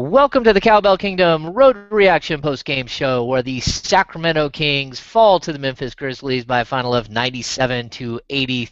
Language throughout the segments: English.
Welcome to the Cowbell Kingdom Road Reaction post-game show where the Sacramento Kings fall to the Memphis Grizzlies by a final of 97-83.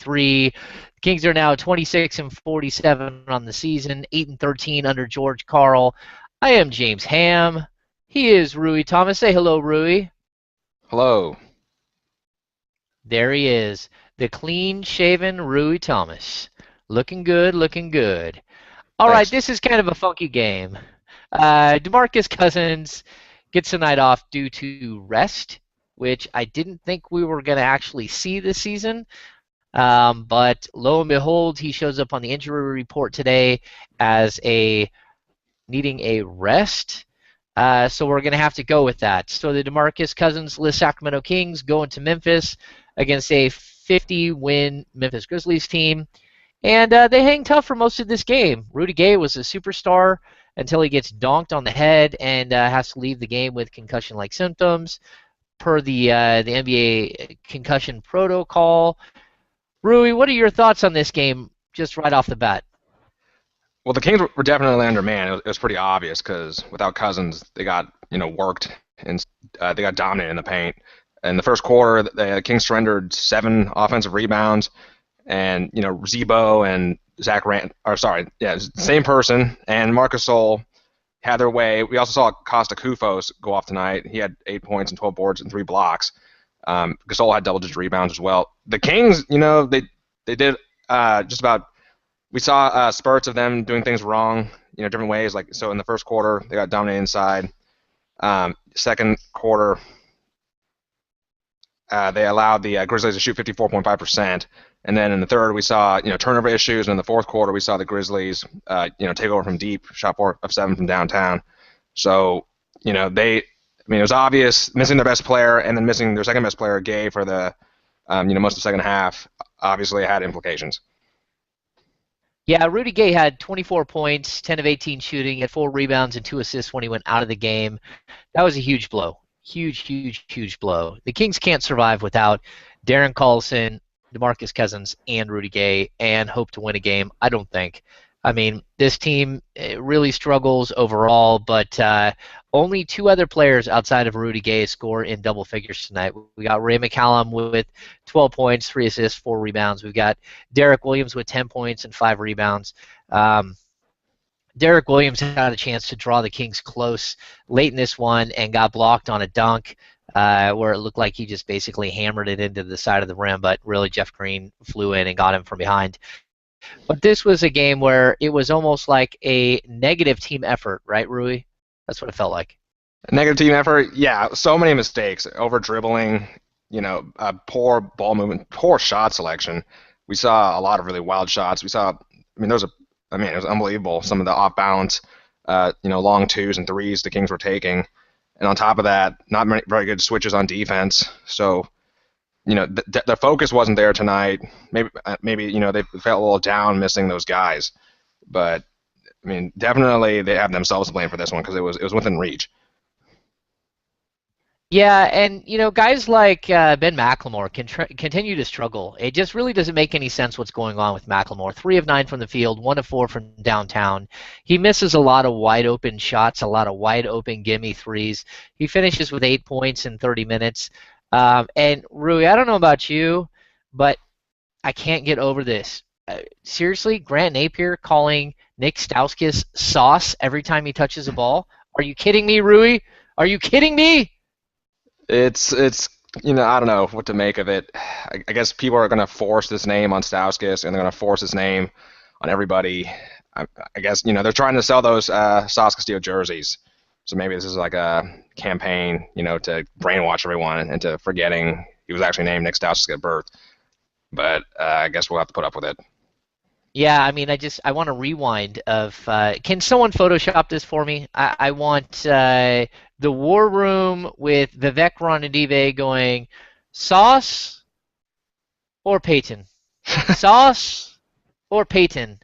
The Kings are now 26-47 on the season, 8-13 under George Karl. I am James Ham. He is Rui Thomas. Say hello, Rui. Hello. There he is, the clean-shaven Rui Thomas. Looking good, looking good. All right, Thanks. this is kind of a funky game. DeMarcus Cousins gets the night off due to rest, which I didn't think we were going to actually see this season. But lo and behold, he shows up on the injury report today as needing a rest. So we're going to have to go with that. So the DeMarcus Cousins-less Sacramento Kings go into Memphis against a 50-win Memphis Grizzlies team. And they hang tough for most of this game. Rudy Gay was a superstar until he gets donked on the head and has to leave the game with concussion-like symptoms per the NBA concussion protocol. Rui, what are your thoughts on this game just right off the bat? Well, the Kings were definitely undermanned. It was pretty obvious because without Cousins, they got worked and they got dominated in the paint. In the first quarter, the Kings surrendered 7 offensive rebounds, and Zebo and same person, and Marcus Gasol had their way. We also saw Costa Koufos go off tonight. He had 8 points and 12 boards and 3 blocks. Gasol had double-digit rebounds as well. The Kings, they did just about. We saw spurts of them doing things wrong, different ways. Like so, in the first quarter, they got dominated inside. Second quarter, they allowed the Grizzlies to shoot 54.5%, and then in the third, we saw turnover issues, and in the fourth quarter, we saw the Grizzlies take over from deep, shot 4 of 7 from downtown. So it was obvious missing their best player and then missing their second best player, Gay, for the most of the second half. Obviously, it had implications. Yeah, Rudy Gay had 24 points, 10 of 18 shooting, had 4 rebounds and 2 assists when he went out of the game. That was a huge blow. Huge blow. The Kings can't survive without Darren Collison, DeMarcus Cousins, and Rudy Gay, and hope to win a game. I don't think. I mean, this team really struggles overall, but only 2 other players outside of Rudy Gay score in double figures tonight. We got Ray McCallum with 12 points, 3 assists, 4 rebounds. We've got Derek Williams with 10 points and 5 rebounds. Derek Williams had a chance to draw the Kings close late in this one and got blocked on a dunk where it looked like he just basically hammered it into the side of the rim, but really Jeff Green flew in and got him from behind. But this was a game where it was almost like a negative team effort, right, Rui? That's what it felt like. Negative team effort, yeah. So many mistakes, over dribbling, poor ball movement, poor shot selection. We saw a lot of really wild shots. We saw, it was unbelievable. Some of the off balance, long 2s and 3s the Kings were taking, and on top of that, not many, very good switches on defense. So, the focus wasn't there tonight. Maybe they felt a little down missing those guys, but definitely they have themselves to blame for this one because it was within reach. Yeah, and guys like Ben McLemore continue to struggle. It just really doesn't make any sense what's going on with McLemore. 3 of 9 from the field, 1 of 4 from downtown. He misses a lot of wide open shots, a lot of wide open gimme threes. He finishes with 8 points in 30 minutes. And Rui, I don't know about you, but I can't get over this. Seriously, Grant Napier calling Nick Stauskas sauce every time he touches a ball? Are you kidding me, Rui? Are you kidding me? It's I don't know what to make of it. I guess people are going to force this name on Stauskas, and they're going to force this name on everybody. I guess they're trying to sell those Sauce Castillo jerseys. So maybe this is like a campaign, to brainwash everyone into forgetting he was actually named Nick Stauskas at birth. But I guess we'll have to put up with it. Yeah, I want a rewind of. Can someone Photoshop this for me? I want the War Room with Vivek Ranadive going, Sauce or Peyton? Sauce or Peyton?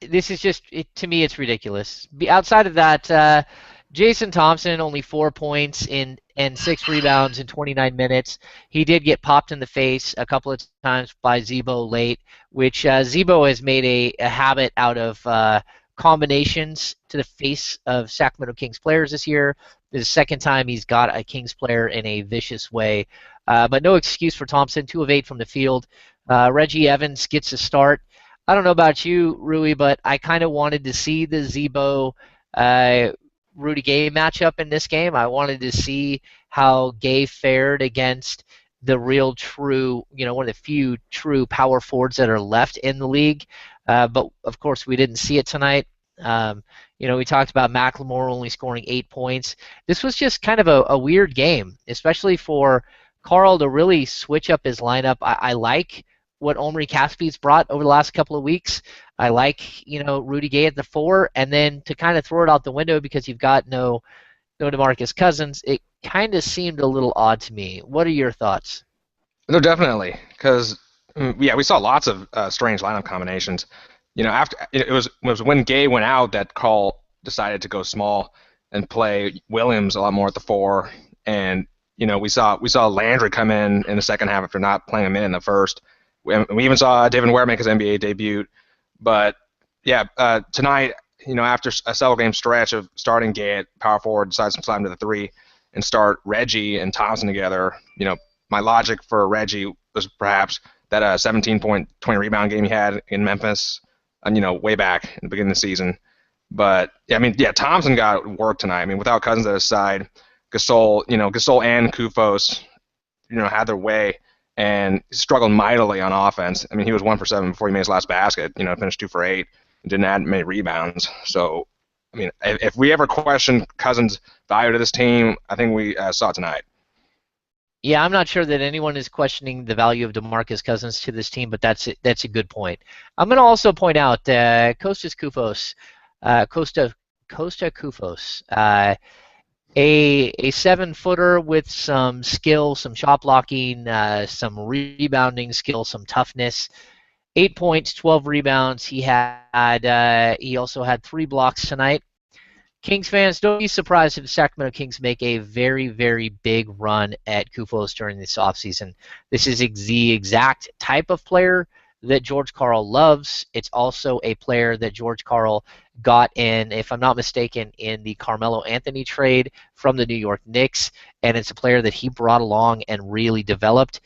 This is just, to me, it's ridiculous. Outside of that, Jason Thompson, only 4 points and 6 rebounds in 29 minutes. He did get popped in the face a couple of times by Zebo late, which Zebo has made a habit out of combinations to the face of Sacramento Kings players this year. This is the second time he's got a Kings player in a vicious way. But no excuse for Thompson, 2 of 8 from the field. Reggie Evans gets a start. I don't know about you, Rui, but I kind of wanted to see the Zebo Rudy Gay matchup in this game. I wanted to see how Gay fared against the real true, one of the few true power forwards that are left in the league. But of course, we didn't see it tonight. We talked about McLemore only scoring 8 points. This was just kind of a weird game, especially for Carl to really switch up his lineup. I like what Omri Caspi's brought over the last couple of weeks. I like, Rudy Gay at the 4, and then to kind of throw it out the window because you've got no DeMarcus Cousins, it kind of seemed a little odd to me. What are your thoughts? No, definitely, because we saw lots of strange lineup combinations. After it was when Gay went out that Carl decided to go small and play Williams a lot more at the 4, and we saw Landry come in the second half after not playing him in the first. We even saw David Ware make his NBA debut. But yeah, tonight, after a several game stretch of starting Gay at power forward, decides to slide him to the 3 and start Reggie and Thompson together. My logic for Reggie was perhaps that 17-point, 20 rebound game he had in Memphis, way back in the beginning of the season. But Thompson got work tonight. Without Cousins at his side, Gasol and Kufos, had their way and struggled mightily on offense. He was 1 for 7 before he made his last basket. Finished 2 for 8 and didn't add many rebounds. So, if we ever question Cousins' value to this team, I think we saw it tonight. Yeah, I'm not sure that anyone is questioning the value of DeMarcus Cousins to this team, but that's a good point. I'm going to also point out Kostas Koufos, Costa Koufos, a 7-footer with some skill, some shot blocking, some rebounding skill, some toughness. 8 points, 12 rebounds. He also had 3 blocks tonight. Kings fans, don't be surprised if the Sacramento Kings make a very, very big run at Koufos during this offseason. This is the exact type of player that George Karl loves. It's also a player that George Karl got in, if I'm not mistaken, in the Carmelo Anthony trade from the New York Knicks, and it's a player that he brought along and really developed.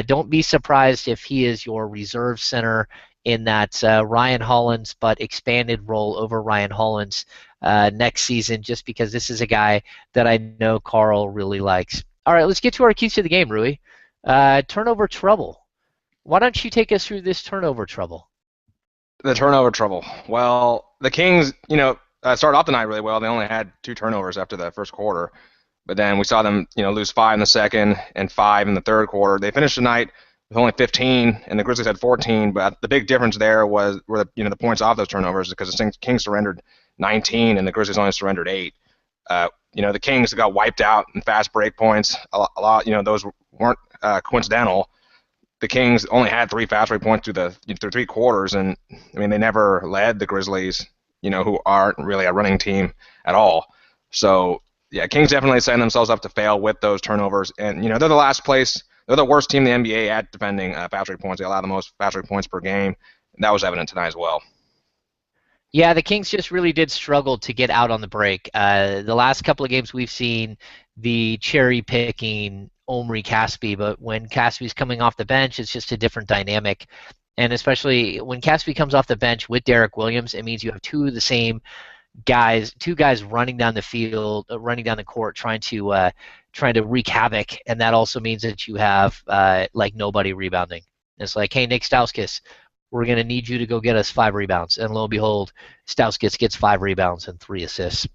Don't be surprised if he is your reserve center in that Ryan Hollins but expanded role over Ryan Hollins next season, just because this is a guy that I know Karl really likes. All right, let's get to our keys to the game, Rui. Turnover trouble. Why don't you take us through this turnover trouble? The turnover trouble. Well, the Kings, started off the night really well. They only had 2 turnovers after the first quarter. But then we saw them, lose 5 in the second and 5 in the third quarter. They finished the night with only 15, and the Grizzlies had 14. But the big difference there were the points off those turnovers, because the Kings surrendered 19 and the Grizzlies only surrendered 8. The Kings got wiped out in fast break points. A lot, those weren't coincidental. The Kings only had 3 fast break points through 3 quarters, and they never led the Grizzlies, who aren't really a running team at all. So yeah, Kings definitely setting themselves up to fail with those turnovers, and they're the last place. They're the worst team in the NBA at defending fast break points. They allow the most fast break points per game, and that was evident tonight as well. Yeah, the Kings just really did struggle to get out on the break. The last couple of games we've seen the cherry-picking Omri Caspi, but when Caspi's coming off the bench, it's just a different dynamic. And especially when Caspi comes off the bench with Derek Williams, it means you have 2 of the same guys, 2 guys running down the field, running down the court, trying to wreak havoc, and that also means that you have nobody rebounding. It's like, hey, Nick Stauskas, we're going to need you to go get us 5 rebounds. And lo and behold, Stauskas gets 5 rebounds and 3 assists.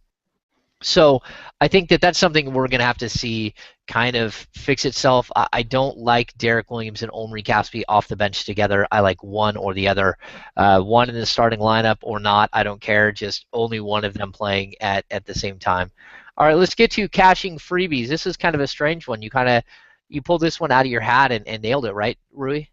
So I think that that's something we're going to have to see kind of fix itself. I don't like Derek Williams and Omri Caspi off the bench together. I like one or the other. One in the starting lineup or not, I don't care. Just only one of them playing at the same time. All right, let's get to cashing freebies. This is kind of a strange one. You pulled this one out of your hat and nailed it, right, Rui?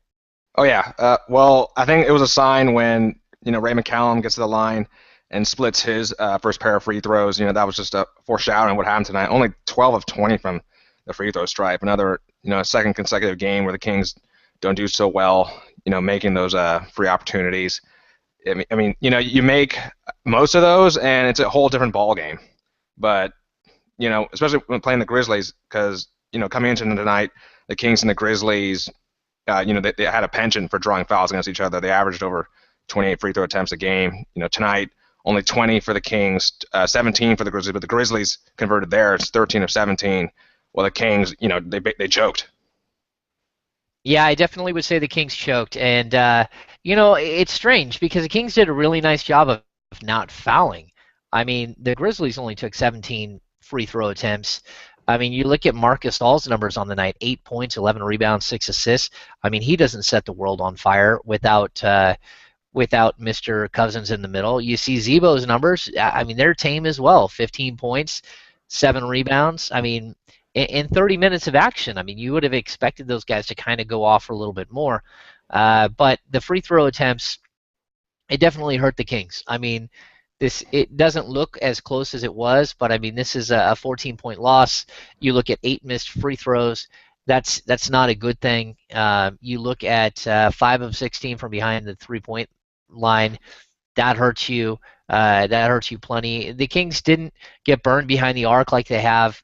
Oh, yeah. Well, I think it was a sign when, Ray McCallum gets to the line and splits his first pair of free throws. That was just a foreshadowing of what happened tonight. Only 12 of 20 from the free throw stripe. Another, second consecutive game where the Kings don't do so well, making those free opportunities. I mean, you make most of those, and it's a whole different ball game. But especially when playing the Grizzlies, because coming into tonight, the Kings and the Grizzlies, they had a penchant for drawing fouls against each other. They averaged over 28 free throw attempts a game. Tonight only 20 for the Kings, 17 for the Grizzlies, but the Grizzlies converted theirs, 13 of 17. Well, the Kings, they choked. Yeah, I definitely would say the Kings choked, and it's strange because the Kings did a really nice job of not fouling. I mean, the Grizzlies only took 17 free throw attempts. I mean, you look at Marcus All's numbers on the night: 8 points, 11 rebounds, 6 assists. I mean, he doesn't set the world on fire without Mr. Cousins in the middle. You see Zebo's numbers. I mean, they're tame as well: 15 points, 7 rebounds. I mean, in 30 minutes of action, I mean, you would have expected those guys to kind of go off for a little bit more. But the free throw attempts, it definitely hurt the Kings. I mean, it doesn't look as close as it was, but I mean, this is a 14-point loss. You look at 8 missed free throws. That's not a good thing. You look at 5 of 16 from behind the 3-point line. That hurts you. That hurts you plenty. The Kings didn't get burned behind the arc like they have,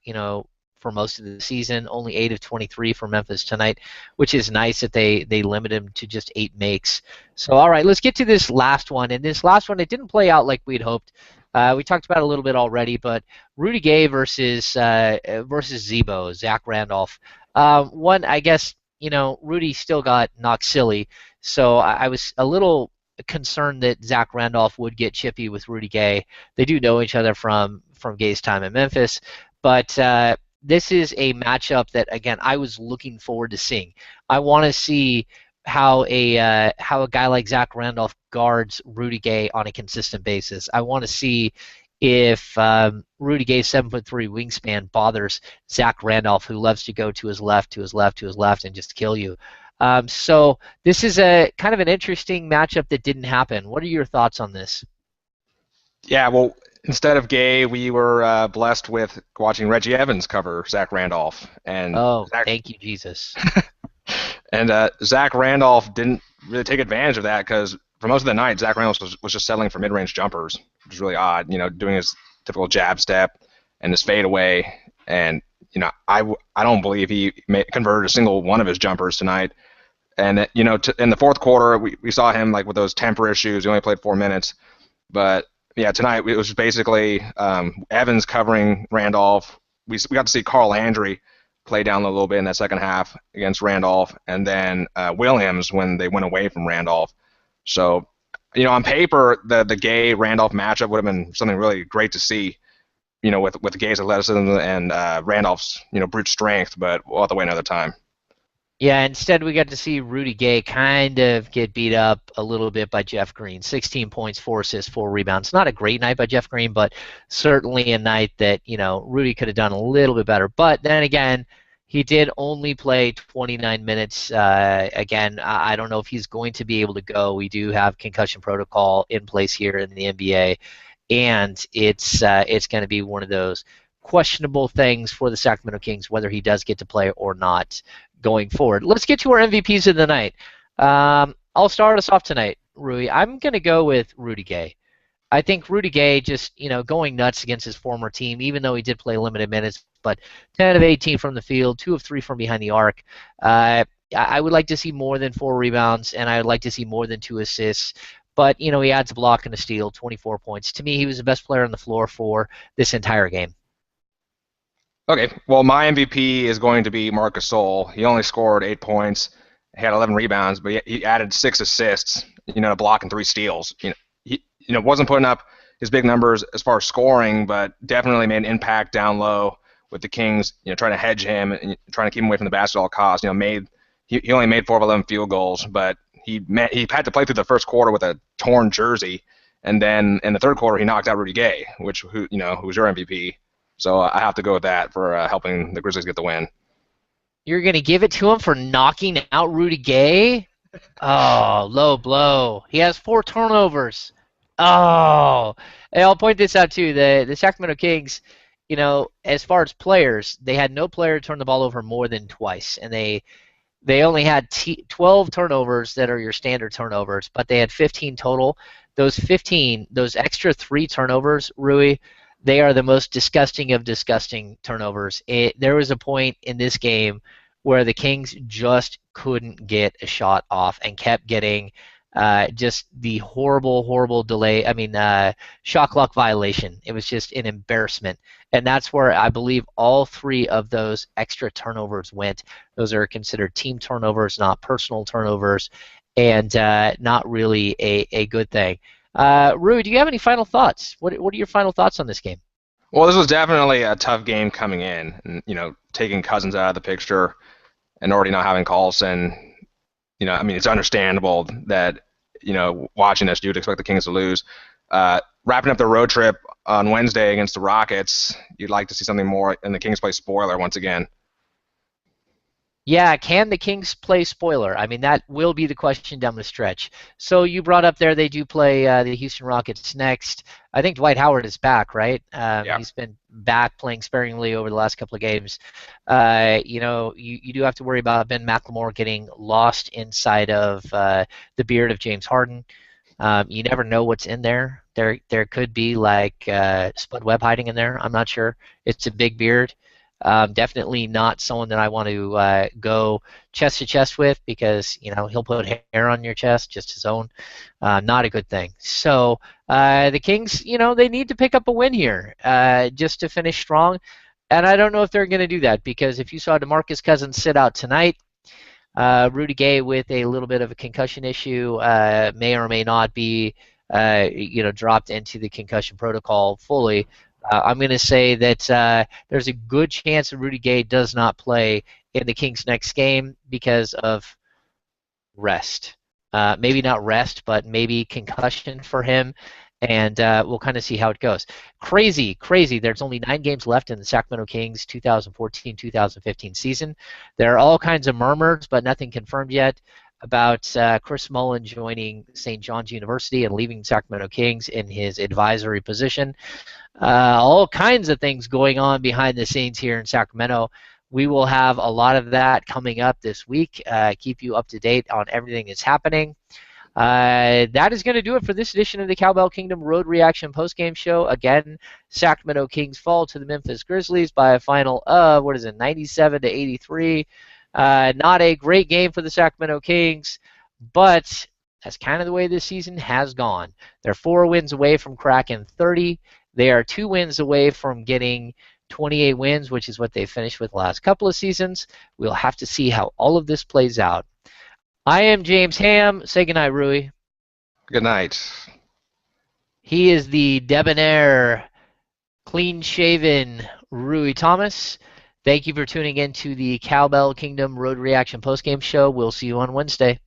for most of the season. Only 8 of 23 for Memphis tonight, which is nice that they limit him to just 8 makes. So, all right, let's get to this last one. And this last one, it didn't play out like we'd hoped. We talked about it a little bit already, but Rudy Gay versus Zebo, Zach Randolph. One, I guess, Rudy still got knocked silly, so I was a little concerned that Zach Randolph would get chippy with Rudy Gay. They do know each other from Gay's time in Memphis, but this is a matchup that, again, I was looking forward to seeing. I want to see how a guy like Zach Randolph guards Rudy Gay on a consistent basis. I want to see if Rudy Gay's 7'3" wingspan bothers Zach Randolph, who loves to go to his left, and just kill you. So this is a kind of an interesting matchup that didn't happen. What are your thoughts on this? Yeah, well, instead of Gay, we were blessed with watching Reggie Evans cover Zach Randolph, and Oh, thank you, Jesus. Zach Randolph didn't really take advantage of that because for most of the night, Zach Randolph was just settling for mid-range jumpers, which is really odd. Doing his typical jab step and his fadeaway, and I don't believe he converted a single one of his jumpers tonight. And in the fourth quarter, we saw him like with those temper issues. He only played 4 minutes, but yeah, tonight it was basically Evans covering Randolph. We got to see Carl Landry play down a little bit in that second half against Randolph, and then Williams when they went away from Randolph. So, on paper, the Gay Randolph matchup would have been something really great to see. With Gay's athleticism and Randolph's brute strength, but we'll have to wait another time. Yeah, instead we got to see Rudy Gay kind of get beat up a little bit by Jeff Green. 16 points, 4 assists, 4 rebounds. Not a great night by Jeff Green, but certainly a night that, Rudy could have done a little bit better. But then again, he did only play 29 minutes. Again, I don't know if he's going to be able to go. We do have concussion protocol in place here in the NBA, and it's going to be one of those questionable things for the Sacramento Kings, whether he does get to play or not going forward. Let's get to our MVPs of the night. I'll start us off tonight, Rui. I'm going to go with Rudy Gay. I think Rudy Gay just, going nuts against his former team, even though he did play limited minutes, but 10 of 18 from the field, 2 of 3 from behind the arc. I would like to see more than 4 rebounds, and I would like to see more than 2 assists. But, he adds a block and a steal, 24 points. To me, he was the best player on the floor for this entire game. Okay, well, my MVP is going to be Marc Gasol. He only scored 8 points, he had 11 rebounds, but he added 6 assists, a block and 3 steals. He wasn't putting up his big numbers as far as scoring, but definitely made an impact down low with the Kings, trying to hedge him and trying to keep him away from the basket at all costs. He only made 4 of 11 field goals, but he had to play through the first quarter with a torn jersey, and then in the third quarter he knocked out Rudy Gay, who was your MVP. So I have to go with that for helping the Grizzlies get the win. You're going to give it to him for knocking out Rudy Gay? Oh, low blow. He has 4 turnovers. Oh. And I'll point this out, too. The Sacramento Kings, as far as players, they had no player turn the ball over more than twice. And they only had 12 turnovers that are your standard turnovers, but they had 15 total. those extra 3 turnovers, Rui, they are the most disgusting of disgusting turnovers. There was a point in this game where the Kings just couldn't get a shot off and kept getting just the horrible, horrible delay. I mean, shot clock violation. It was just an embarrassment. And that's where I believe all 3 of those extra turnovers went. Those are considered team turnovers, not personal turnovers, and not really a good thing. Rui, do you have any final thoughts? What are your final thoughts on this game? Well, this was definitely a tough game coming in, and taking Cousins out of the picture and already not having Carlson. I mean, it's understandable that watching this, you'd expect the Kings to lose. Wrapping up the road trip on Wednesday against the Rockets, you'd like to see something more, and the Kings play spoiler once again. Yeah, can the Kings play spoiler? I mean, that will be the question down the stretch. So you brought up there they do play the Houston Rockets next. I think Dwight Howard is back, right? Yeah. He's been back playing sparingly over the last couple of games. You do have to worry about Ben McLemore getting lost inside of the beard of James Harden. You never know what's in there. There could be like Spud Webb hiding in there. I'm not sure. It's a big beard. Definitely not someone that I want to go chest to chest with, because he'll put hair on your chest, just his own. Not a good thing. So the Kings, they need to pick up a win here just to finish strong. And I don't know if they're going to do that, because if you saw DeMarcus Cousins sit out tonight, Rudy Gay with a little bit of a concussion issue may or may not be dropped into the concussion protocol fully. I'm going to say that there's a good chance that Rudy Gay does not play in the Kings' next game because of rest. Maybe not rest, but maybe concussion for him, and we'll kind of see how it goes. Crazy. There's only 9 games left in the Sacramento Kings 2014-2015 season. There are all kinds of murmurs, but nothing confirmed yet, about Chris Mullin joining St. John's University and leaving Sacramento Kings in his advisory position. All kinds of things going on behind the scenes here in Sacramento. We will have a lot of that coming up this week. Keep you up to date on everything that's happening. That is going to do it for this edition of the Cowbell Kingdom Road Reaction Postgame Show. Again, Sacramento Kings fall to the Memphis Grizzlies by a final of 97-83. Not a great game for the Sacramento Kings, but that's kind of the way this season has gone. They're 4 wins away from cracking 30. They are 2 wins away from getting 28 wins, which is what they finished with the last couple of seasons. We'll have to see how all of this plays out. I am James Ham. Say goodnight, Rui. Good night. He is the debonair, clean-shaven Rui Thomas. Thank you for tuning in to the Cowbell Kingdom Road Reaction Postgame Show. We'll see you on Wednesday.